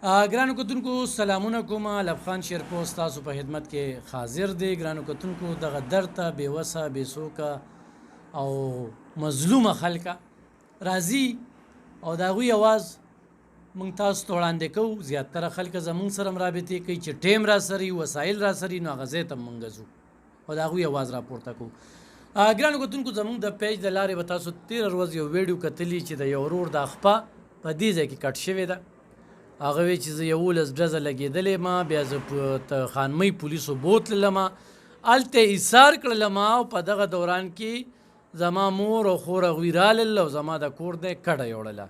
ګرانو کتونکو سلامونه کوم. لبخان شیرپور ستاسو په خدمت کې حاضر دی. ګرانو کتونکو دغه درد ته بېوسه بېڅوکه او مظلومه خلکه راځي او د هغوی اواز موږ تاسو ته وړاندې کوو. زیاتره خلک زموږ سره رابطې کوي چې ټیم را سري وسایل را سري نو هغه ځای ته موږ ځو او د هغوی اواز راپورته کوو. ګرانو کتونکو زموږ د پیج د لارې به تاسو تېره ورځ یو ویډیو کتلي چې د یو ورور د خپه په دې ځای کې کټ شوې ده. هغه وی چې زه 11 ډزه لګېدلې ما، بیا زه په خانمۍ پولیسو بوتللم، هلته ایثار کړلم او په دغه دوران کې زما مور او خور هغوی رالل او زما د کور دی کډه یوړله.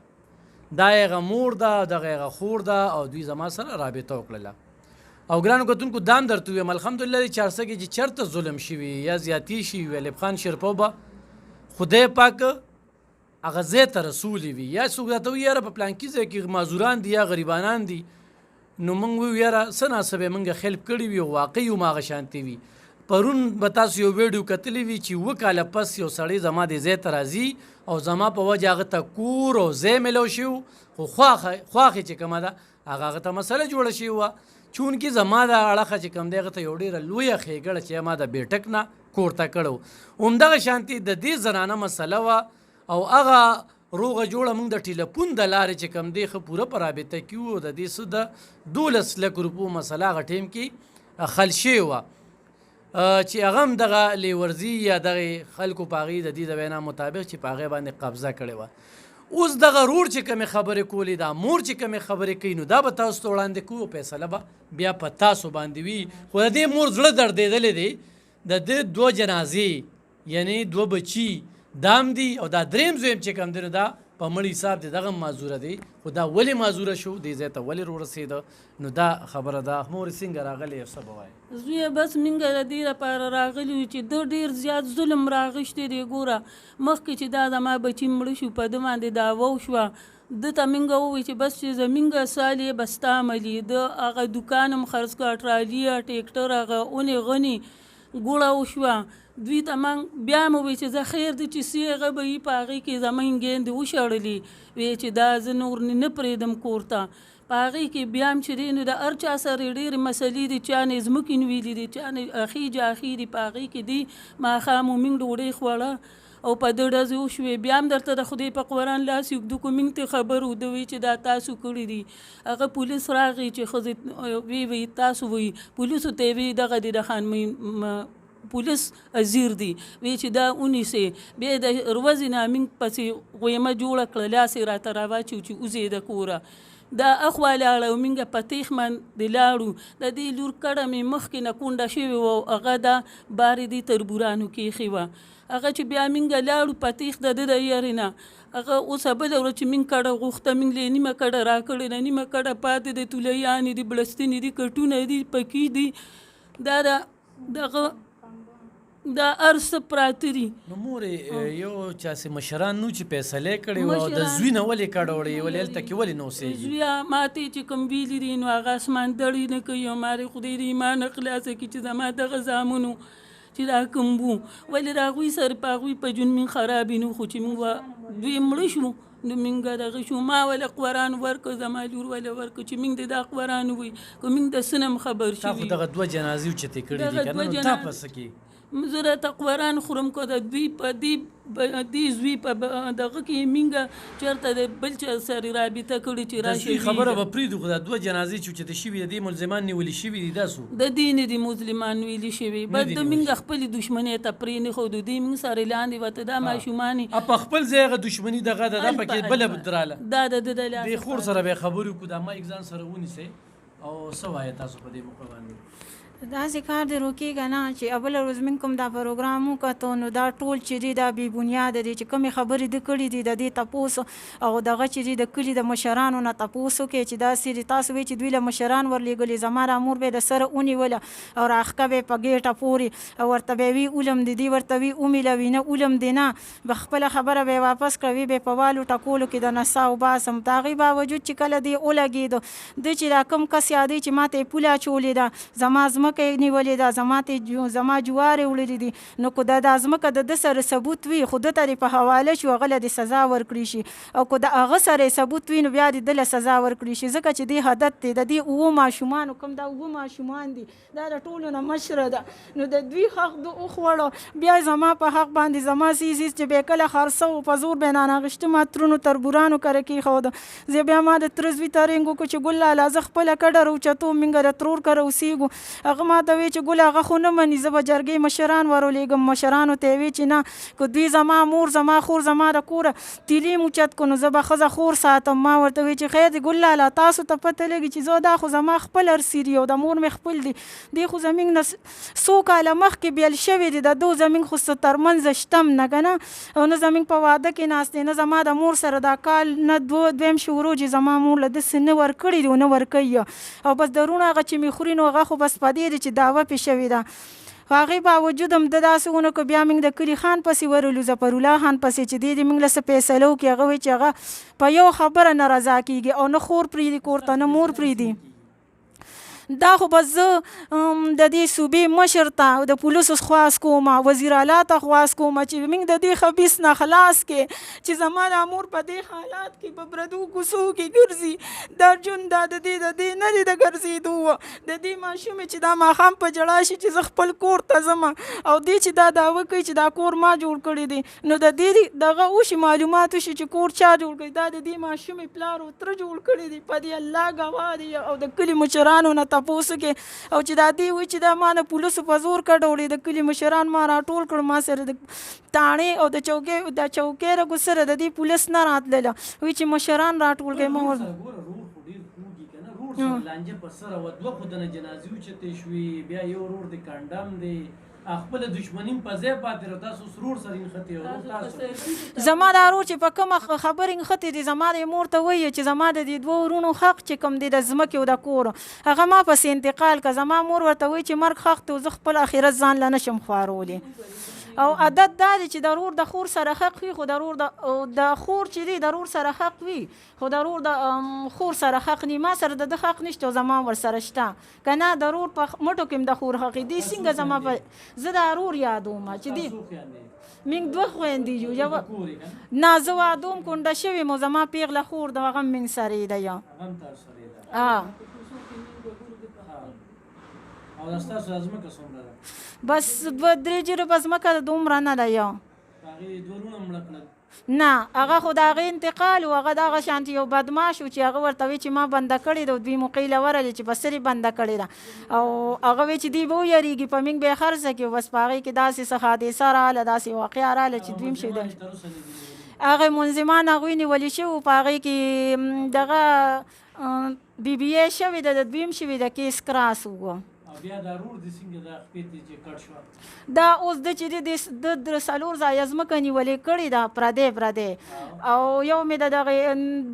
دا یې هغه مور ده او دغه یې خور ده او دوی زما سره رابطه وکړله. او ګرانو کتونکو دا هم درته ویم الحمدلله د چارسکې چې چېرته ظلم شوي یا زیاتي شوي ایوب خان شیرپو به خدای پاک هغه ځای ته رسولی وي، یا څوک راته وایي یاره په پلانکي ځای کې معذوران دي یا غریبانان دي، نو موږ وایو یاره څه ناڅه به موږ خلپ کړي وي او واقعي هماغه شانتې وي. پرون به تاسو یو ویډیو کتلی وي چې 7 کاله پس یو سړی زما دې ځای ته راځي او زما په وجه هغه ته کور او ځای میلو شوي خو خواښې چې کومه ده هغه ته مسله جوړه شوې وه. چونکې زما د اړخه چې کوم دی هغه ته یو ډېره لویه ښېګړه چې ما د بیټک نه کور ته کړی و. همدغه شانتې د دې زنانه مسله وه او هغه روغه جوړه موږ د ټیلیفون د لارې چې کوم دی ښه پوره په رابطه کې وو. د دې څه د 12 لک روپو مسله هغه ټیم کې حل شوې وه چې هغه هم دغه لیورزي یا دغې خلکو په هغې د دې د وینا مطابق چې په هغې باندې قبضه کړې وه. اوس دغه رور چې کومې خبرې کولې دا مور چې کومې خبرې کوي نو دا به تاسو ته وړاندې کوو. فیصله به بیا په تاسو باندې وي. خو د دې مور زړه دردېدلی دی. د دې 2 جنازې یعنی 2 بچي دام دي او دا دریم زویم چې کوم دی نو دا په مړي حساب دی دغه معذوره دی. خو دا ولې معذوره شو دې ځای ته ولې ورسېده نو دا خبره ده. مورې څنګه راغلی څه به وایې؟ زویه بس موږ د دې لپاره راغلي یو چې ده ډېر زیات ظلم راغښتی دی. ګوره مخکې چې دا زما بچي مړه شو په ده باندې دعوه وشوه ده ته موږ ووایي چې بس چې زموږ سال یې به ستا عملي ده هغه دوکان هم خرڅ کړه ټرالي ټیکټر هغه اونې غني ګوړه وشوه. دوی ته من بیا مو وی چې زه خیر دی چې سی هغه به یې په هغې کې زموږ ګیندې وشړلي وی چې دا زه نور نه پرېږدم کور ته. په هغې کې بیا هم چې دی نو د هر چا سره ډېرې مسلې دي. چا نه ځمکې نیولي دي، چا نه اخې دي. په هغې کې دي ماښام مو موږ ډوډۍ خوړه او په ده ډزې وشوې. بیا هم درته د خدای په قرآن لاس یږدو کو موږ ته خبر و ده وی چې دا تاسو کړي دي. هغه پولیس راغی چې ښځې وی تاسو وی پولیسو ته وی دغه دی د خانمۍ پولیس ازیر دی وی چې دا ونیسې. بیا د ورځې نه موږ پسې غویمه جوړه کړه لاسې راته راواچو چې وځې د کوره. دا اخوا لاړه او موږ په تیخ باندې لاړو. د دې لور کډه مې مخکې نه کونډه شوې وه او هغه دا بارې دې تربورانو کې ایښې وه. هغه چې بیا موږ لاړو په تیخ د ده د یارې نه هغه اوس بله ورځ چې موږ کډه غوښته موږ له نیمه کډه راکړې ده، نیمه کډه پاتې د تولیانې دي، بړستنې دي، کټونه دي، پکې دي، دا دغه دا ارس پراته دي. نو مورې یو چاسې مشران نو چې فیصلې کړې وه او د زوی نه ولې کډه وړې ولې هلته کې ولې نه اوسېږي؟ زویه ماته چې کوم ویلي دي نو هغه اسمان دړې نه کوي او مارې خدای دې ایمان خلاصه کړي چې زما دغه زامنو چې دا کوم وو ولې د هغوی سره په هغوی په ژوند موږ خرابې نه خو چې موږ دوی مړه شو نو موږ دغه شو. ما ولې قرآن ورکړه زما لور ولې ورکړه چې موږ د دا قرآن ووایي که موږ د څه نه هم خبر شوي. تا خو دغه 2 جنازې اوچتې کړي دي که نه نو تا په څه کې زه راته قرآن خورم که د دوی په دې زوی په دغه کې موږ چېرته د بل چا سره رابطه کړې چې راشي. خبره به پرېږدو خو دا 2 جنازې چې اوچتې شوي د دې ملزمان نیولي شوي دي دا څو د دې نه دي مظلمان نیولي شوي. بس د موږ خپلې دښمنۍ ته پرې نه ښودو. دوی موږ سره لاندې وته دا ماشومانې په خپل ځای هغه دښمني دغه ده دا پکې بله دراله دا د ده د لاسه دې خور سره به خبرې وکړو دا ما ځان سره ونیسئ او څه وایې تاسو په دې موقع باندې؟ داسې کار دی روکېږه نه چې بله ورځ موږ کوم دا پروګرام وکتو نو دا ټول چې دی دا بې بنیاده دی چې کومې خبرې ده کړي دي د دې تپوس او دغه چې دی د کلي د مشرانو نه تپوس وکړي چې داسې دي تاسو وایي چې دوی له مشران ورلېږلي زما را مور به د سره ونیوله او راښکه به یې په ګېټه پورې او ورته به یې وي علم د دې ورته وي ومیلوي نه علم دی نه به خپله خبره به یې واپس کړه وي به یې په والو ټکولو کې د نڅا وباسم. د هغې باوجود چې کله دې ولګېدو ده چې دا کوم کس یادوي چې ما ته یې پوله اچولې ده زما ځمکه یې نیولې ده، زما جوار یې وړلي دي، نو که دا ځمکه د ده سره ثبوت وي خو ده ته دې په حواله شي هغه له دې سزا ورکړي شي، او که د هغه سره یې ثبوت وي نو بیا دې ده له سزا ورکړي شي، ځکه چې دې حدت دی د دې 7 ماشومانو کوم دا 7 ماشومان دي دا د ټولو نه مشره ده، نو د دوی حق د وخوړو بیا زما په حق باندې زما سیز چې به کله خرڅه و په زور به نانغشته ما ترونو تربورانو کره کېښوده، زه بیا ما د تره زوی ته رینګ وکړو چې ګل لالا زه خپله کډه راوچتو موږ د ترور کره اوسېږو، هغه ما ته وی چې ګل هغه خو نه مني، زه به جرګې مشران ورولېږم، مشرانو ته یې وی چې نه که دوی زما مور زما خور زما د کوره تیلیم اوچت کړو نو زه به ښځه خور ساتم، ما ورته وی چې خیر دی ګل لالا تاسو ته پته لګي چې زه دا خو زما خپل ارسي دي او د مور مې خپل دي، دی خو زموږ نه څو کاله مخکې بیل شوي دي، د دو زموږ خو څه ترمنځ شتم نه که نه، او نه زموږ په واده کې ناستې نه زما د مور سره دا کال نه دویم شروع چې زما مور له داسې نه ورکړي دي او نه ورکوي، او بس درونه هغه چې مې خوري نو هغه خو بس په دې دی چې دعوه پې شوې ده، هغې باوجود هم د داسې ونه که بیا موږ د کلي خان پسې ورولو ظفرالله خان پسې چې دی موږ له څه فیصله وکړي، هغه وایي چې هغه په یو خبره نه رضا کېږي او نه خور پرېږدي کور ته نه مور پرېږدي، دا خو بس زه د دې صوبې مشر ته د پولیسو خواست کوم، وزیر اعلی ته خواست کوم چې موږ د دې خبیث نه خلاص کې چې زما د مور په دې حالات کې په پردو کوڅو کې ګرځي، دا ژوند دا د دې نه دی د ګرځېدو، د دې ماشومې چې دا ماښام په ژړا شي چې زه خپل کور ته ځم او دې چې دا دعوه کوي چې دا کور ما جوړ کړی دی، نو د دې دغه وشي معلومات وشي چې کور چا جوړ کړی، دا د دې ماشومې پلار او تره جوړ کړی دی، په دې الله ګواه دی، او د کلي مشرانو نه تپوس کې، او چې دا دی وایي چې دا ما د پولیسو په زور کډوړي، د کلي مشران ما راټول کړ، ما سره د تاڼې او د چوکۍ رګو سره د دې پولیس نه راتلله، وایي چې مشران راټول کړئ ما لانجه په سره وه دوه خو دنه جنازې اوچتې شوې، بیا یو ورور د کانډم دی خپله دشمني په ځای پاتې را تاسو سرور سره نښتې زما دا ورور چې په کومه خبرې نښتې دي زما د مور ته وایي چې زما د دې دوه ورونو حق چې کوم دی د ځمکې او د کور هغه ما پسې انتقال که، زما مور ورته وایي چې مرګ حق دی او زه خپل آخرت ځان له نشم خوارولی، او عادت دا دی چې د ورور د خور سره حق وي، خو د ورور د خور چې دی د ورور سره حق وي، خو د ورور د خور سره حق نه، ما سره د ده حق نشته او زما ورسره شته، که نه د ورور په مټو کې هم د خور حق دی، څنګه زما په زه د ورور یادوم چې دی موږ دوه خویندې یو، یوه نه زه واده م کونډه شوې مو زما پیغله خور د هغه هم موږ سره یې ده او دا ستاسو د ځمکه څومره ده؟ بس 2-3 جریبه ځمکه دومره نه ده، یو هغې دوه وروڼه مړه کړل نه هغه خو د هغې انتقال و، هغه دغه شانتې یو بدماش و چې هغه ورته وایي چې ما بنده کړې ده، دوی موقع له ورغلې چې په سر یې بنده کړې ده، او هغه وایي چې دوی به ویرېږي په موږ به یې خرڅه کړي، بس په هغې کې داسې څه حادثه راغله داسې واقعه راغله چې دوی هم شهیدان، هغې منظمان هغوی نیولي شوي په هغې کې دغه BBA شوې ده، د دوی هم شوې ده کیس کراس و، بیا دا رور دې څنګه دا خپې ته چې کټ شوه دا اوس د چې د 4 ځایه ځمکه نیولې کړې ده پردی، او یو مې د دغې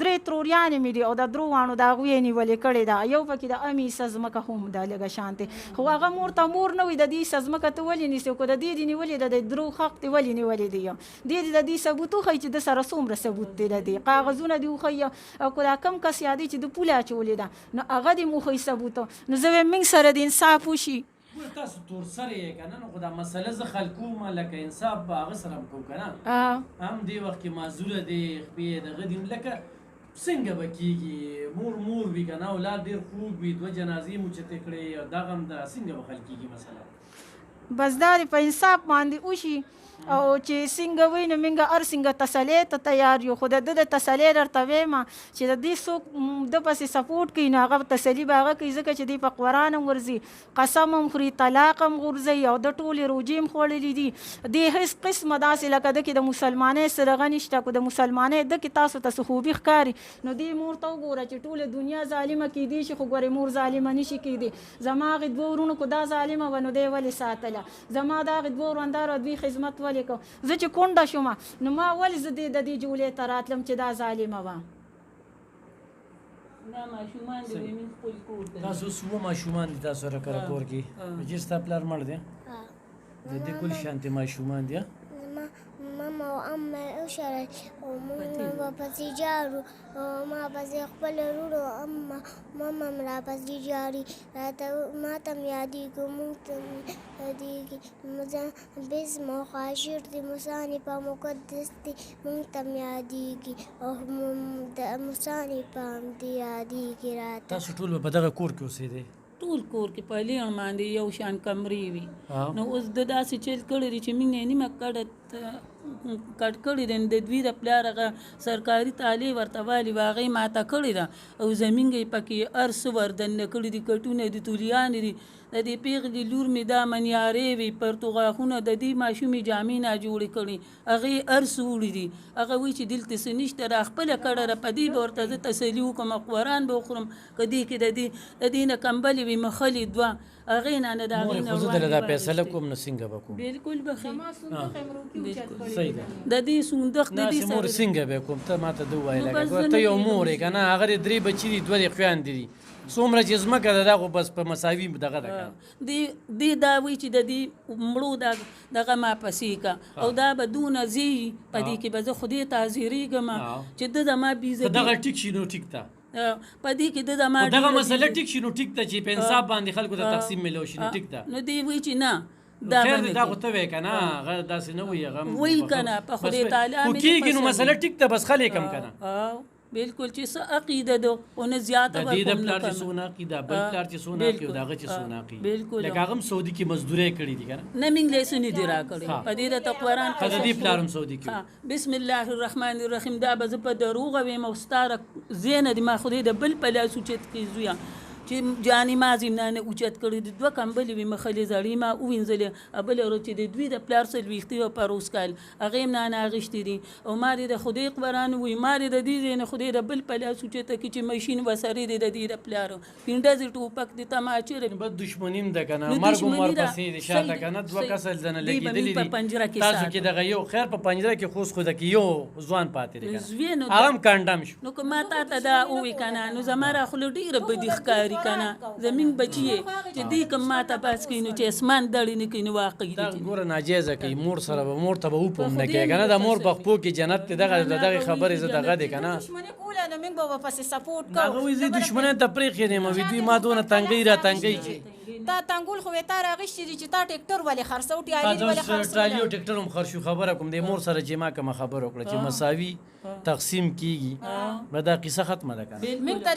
3 تروریانې مې دي او د 3 واڼو د هغوی یې نیولې کړې ده، یو پکې د امې حصه ځمکه هم ده لږه شانتې، خو هغه مور ته مور نه وي د دې حصه ځمکه ته ولې نیسې، خو د دې دې نیولې ده د 3 حق دې ولې نیولې دي، دې دې د دې ثبوت وښیي چې د سره څومره ثبوت دی، د دې کاغذونه دې وښیي، او که دا کم کس یادوي چې د پوله اچولې ده نو هغه دې م وښیي ثبوت، نو زه وایم موږ سره د انصاف وشي. تاسو تور سره یې که نه نو خو دا مسله زه حل کوم لکه انصاف به هغه سره هم کوم که نه هم دې وخت کې معذوره دی خپې دغه دي لکه څنګه به کېږي مور وي که نه اولاد ډېر خوږ وي 2 جنازې مو چتې کړې او دغه هم ده څنګه به حل کېږي مسله بس دا دې په انصاف باندې وشي، او چې څنګه وي نو موږ هر څنګه تسلی ته تیار یو، خو د ده د تسلی درته وایم چې د دې څوک ده پسې سپورټ کوي نو هغه تسلي به هغه کوي، ځکه چې دی په قرآن هم ورځي، قسم هم خوري، طلاق هم غورځوي، او د ټولې روجې هم خوړلي دي، دې هېڅ قسمه داسې لکه ده کې د مسلمانۍ سره هغه نشته، که د مسلمانۍ ده کې تاسو ته څه خوبي ښکاري نو دې مور ته وګوره چې ټوله دنیا ظالمه کېدی شي، خو ګورې مور ظالمه نه شي کېدی، زما هغې 2 ورونو که دا ظالمه وه نو دی ولې ساتله، زما د هغې 2 وروندارو دوی خدمت ولې کو، زه چې کونډه شوم نو ما ولې زه د دې جولې ته راتلم چې دا ظالمه وه. تاسو اوس 7 ماشومان دي تاسو سره کره کور کې چې ستا پلار مړ دی د دې کل شانتې ماشومان دي ماما او امه وشړل او موږ به پسې جاړو او ما پسې خپل ورور او امه ماما هم راپسې جاړي ما ته هم یادېږي موږ ته هم یادېږي بسم او خاشر دی مصانفه مقدس دی موږ ته هم یادېږي او د مصانفه هم دی یادېږي راته. تاسو ټول به په دغه کور کې اوسېدئ؟ ټول کور کې په لیڼ باندې یو شان کمرې وي نو اوس د داسې چل کړی دی چې موږ یې نیمه کټ کړی دی د دوی د پلار هغه سرکاري تالې ورته والي وه هغه یې ماته کړې ده او زمینګ یې پکې هر څه وردننه کړي دي کټونه دي تولیانې دي د دې پیغلې د لور مې دا منیارې وي پرتوغاښونه د دې ماشومې جامې نه جوړې کړي هغه یې هر څه وړي دي هغه وایي چې دلته څه نشته را خپله کړه په دې به ورته زه تسلي وکړم قرآن به وخورم که دې کې د دې نه کمبلې وي مخلې دوه هغې نه د هغې نه زه دله دا فیصله کوم نو څنګه به کوم؟ بلکل بخې صحیح ده. د دې صندوق د دې مور څنګه به کوم ته ماته ده ووایه لکه ته یو مور یې که نه هغه دې درې بچي دي دوه دې خویندې دي څومره چې ځمکه ده دا خو بس په مساوي دغه ده که دې دا وایي چې د دې مړو دغه ما پسې که او دا به دونه زی په دې کې به زه خو دې ته حاضرېږم چې ده زما بېزتي دغه ټیک شي نو ټیک ته په دې کې ده زما دغه مسله ټیک شي نو ټیک ته چې په انصاف باندې خلکو ته تقسیم ملو شي نو ټیک ته نو دې وایي چې نه خیر دی دا خو ته وایې که نه هغه داسې نه وایي هغه وایي که نه په خدای تعالی خو کېږي نو مسله ټیک ته بس خلک هم که نه بلکل چې څه عقیده ده او نه زیاته د دې د پلار چې څونه عقیده بل پلار چې څونه عقیده او د هغه چې څونه عقیده بلکل لکه هغه هم سعودي کې مزدورۍ کړې دي که نه نه موږ له څه نه دي راکړې په دې راته قرآن د دې پلار هم سعودي کې بسم الله الرحمن الرحیم دا به زه په دروغه ویم او ستا زی نه دي ما خدای د بل په لاس اوچت کړي زویه چې جانې مازې نه اوچت کړي دي دوه کمبلې وي مخلې زړې ما ووینځلې بله ورځ چې د دوی د پلار څلوېښتې وه پروس کال هغې هم نه اغېښتې دي او ما دې د خدای قرآن ووایي ما دې د دې ځای نه خدای د بل په لاس اوچته کړي چې مشین وسرې دی د دې د پلارو پینډزې ټوپک دي تماچې بد دښمني هم ده که نه مرګ هم ورپسې دي شاته که نه دوه کسه ځنه لګېدلي دي تاسو کې دغه یو خیر په پنجره کې خوس خو ده کې یو ځوان پاتې دی هغه هم کنډم شو نو که ما تا ته دا ووایي که نه نو زما را خوله ډېره بدي ښکاري که نه زمین بچی چې دې کوم ماته پاس کوي نو چې اسمان دړې نه کوي نو واقعي دا ګوره ناجیزه کوي مور سره به مور ته به وپم نه کوي که نه د مور په خپو کې جنت دی دغه خبرې زه دغه دی که نه دښمني کوله نو موږ به ورپسې سپورټ کوو هغه وایي زه دښمنۍ ته پرېښې یم وي دوی ما دونه تنګۍ را تنګۍ چې تا تنګول خو تا راغشتي دي چې تا ټیکټر ولې خرڅو ټیالي ولې خرڅو ټرالي او ټیکټر هم خرڅو خبره کوم د مور سره چې ما کومه خبره وکړه چې مساوي تقسیم کیږي به دا قصه ختمه ده که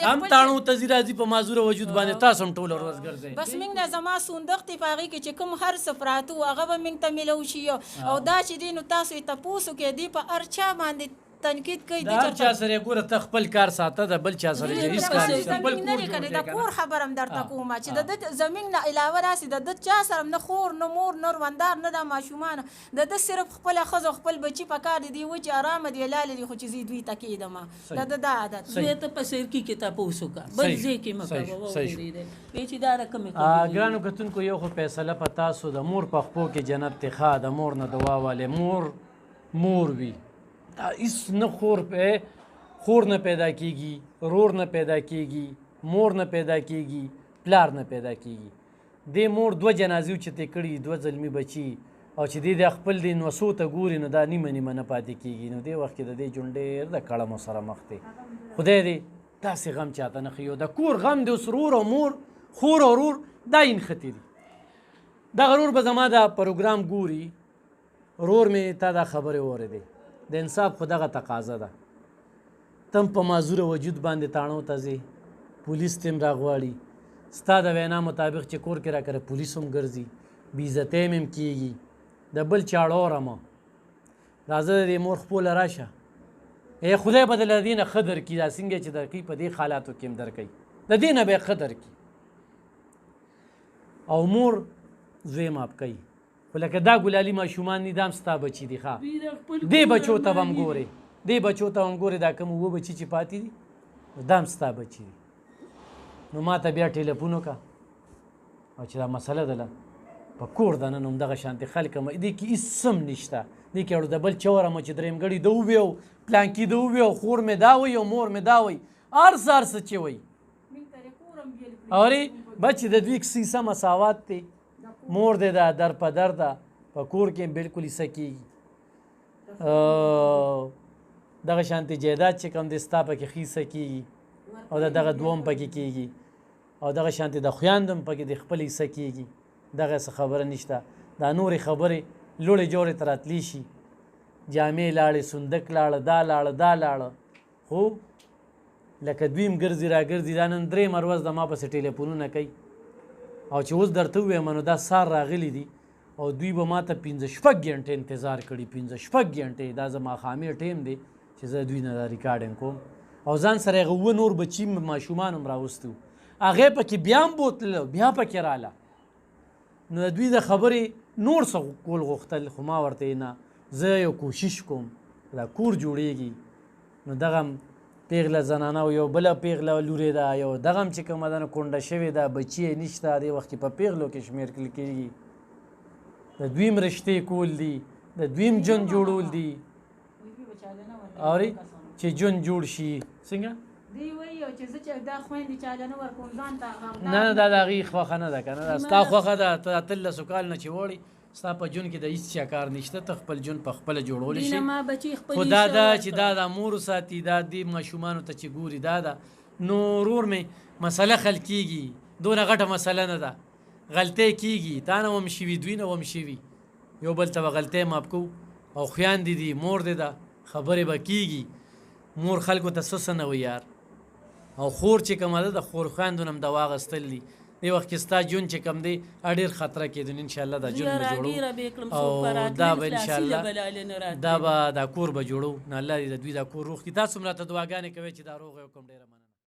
هم تاڼو ته ځي راځي په معذوره وجود باندې تاسو هم ټوله ورځ ګرځئ بس موږ نه زما صندوق دی په هغې کې چې کوم هر څه پراته وو هغه به موږ ته میلو شي او دا چې دی نو تاسو یې تپوس وکړئ دی په هر چا باندې تنقید کوي د هر چا سره ګوره ته خپل کار ساته د بل چا سره چې هېڅ کار نشته خپل کور جوړ د کور خبر هم درته کوم چې د ده زمین نه علاوه راسي د ده چا سره نه خور نه مور نه روندار نه د ماشومانه د ده صرف خپله ښځه خپل بچي په کار دي و چې ارامه دي لالې دي خو چې زه دوی ته کېدم د ده دا عادت زوی ته په سرکي کې تپوس وکړه بل ځای کې مه کوه ووېرېدی چې دا رقمې ګرانو کتونکو یو خو فیصله په تاسو د مور په خپو کې جنت دی ښه د مور نه دعا والې مور وي هیڅ نه خور نه پیدا کیږي رور نه پیدا کیږي مور نه پیدا کیږي پلار نه پیدا کیږي دې مور دوه جنازې اوچتې کړي دوه زلمي بچي او چې دې د خپل دې نوسو ته ګوري نو دا نیمه نیمه نه پاتې کیږي نو دې وخت کې د دې ژوند ډېر د کړمو سره مخ دی خدای دې داسې غم چاته نه ښیو د کور غم د اوس رور او مور خور او رور دا نښتې دي دغه رور به زما دا پروګرام ګوري رور مې تا دا خبرې اورېدې د انصاف خو دغه تقاضا ده تم په معذوره وجود باندې تاڼو ته ځې پولیس ته هم راغواړي ستا د وینا مطابق چې کور کې راکره پولیس هم ګرځي بېعزتۍ مې هم کېږي د بل چاړه اورمه راځه د دې مور خپله راشه خدای به د له دې نه ښه درکړي دا څنګه چې درکوي په دې حالاتو کې هم درکوي د دې نه به یې ښه درکړي او مور زوی ماپ کوي خو لکه دا ګلالي ماشومان دي دا هم ستا بچي دي ښه دې بچو ته به هم ګورې دې بچو ته هم ګورې دا کوم اووه بچي چې پاتې دي دا هم ستا بچي دي نو ما ته بیا ټیلیفون وکړه او چې دا مسله ده په کور دننه هم دغه شانتې خلک هم دې کې هېڅ هم نشته دې کې اړو د بل چورمه چې درېیم ګړي ده وویو پلانکي ده وویو خور مې دا وایي او مور مې دا وایي هر څه چې وایي اورې بچ د دوی کیسه مساوات دی مور دې دا در په در ده په کور کې بالکل ایسه کېږي دغه شانتې جایداد چې کوم دی ستا پکې خیسه کېږي او دغه دوم پکې کېږي او دغه شانتې د خویندم پکې د خپل حصه کېږي دغه څه خبره نشته دا نورې خبرې لوړې جوړې ته راتلی شي جامې لاړې صندوق لاړه دا لاړه دا لاړه خو لکه دویم ګرځي را ګرځي دا نن درېیمه ورځ د ما پسې ټلیفونونه کوي او چې اوس درته ووایم نو دا سار راغلی دي او دوی به ما ته 5-6 ګنټې انتظار کړي 5-6 ګنټې دا زما خامې ټیم دی چې زه دوی نه دا ریکارډینګ کوم او ځان سره هغه اووه نور بچي ماشومان هم راوستي وو هغې پکې بیا هم بوتله بیا پکې راله نو د دوی د خبرې نور څه کول غوښتل خو ما ورته نه زه یو کوشش کوم دا کور جوړیږي نو دغه پیغله زنانه او یو بله پیغله لورې ده یو دغه هم چې کومه ده نو کونډه شوې ده بچي یې نشته دې وخت کې په پیغلو کې شمېر کړل کېږي د دویم رشتې کول دي د دویم ژوند جوړول دي اورې چې ژوند جوړ شي څنګه دی وایي چې زه چې دا خویندې چاله نه ورکوم ځان ته نه دا د هغې خوښه نه ده که نه دا ستا خوښه ده ته 13 کال نه چې وړې ستا په ژوند کې د هېڅ چا کار نشته ته خپل ژوند په خپله جوړولی شي خو دا ده چې دا د مورو ساتي دا دې ماشومانو ته چې ګوري دا ده نو ورور مې مسله حل کېږي دونه غټه مسله نه ده غلطۍ کېږي تا نه هم شوي دوی نه هم شوي یو بل ته به غلطۍ ماف کوو او خویندې دي مور دې ده خبرې به کېږي مور خلکو ته څه نه وي یار او خور چې کومه ده د خور خویندو نه هم د واغستل دي دې وخت کې ستا ژوند چې کوم دی ډېر خطره کېدون انشاءالله دا ژوند به جوړو او دا به انشاءالله دا به دا کور به جوړو نو الله دې د دوی دا کور روغ کړي تاسو هم راته دعاګانې کوئ چې دا روغ یو کوم ډېره مننه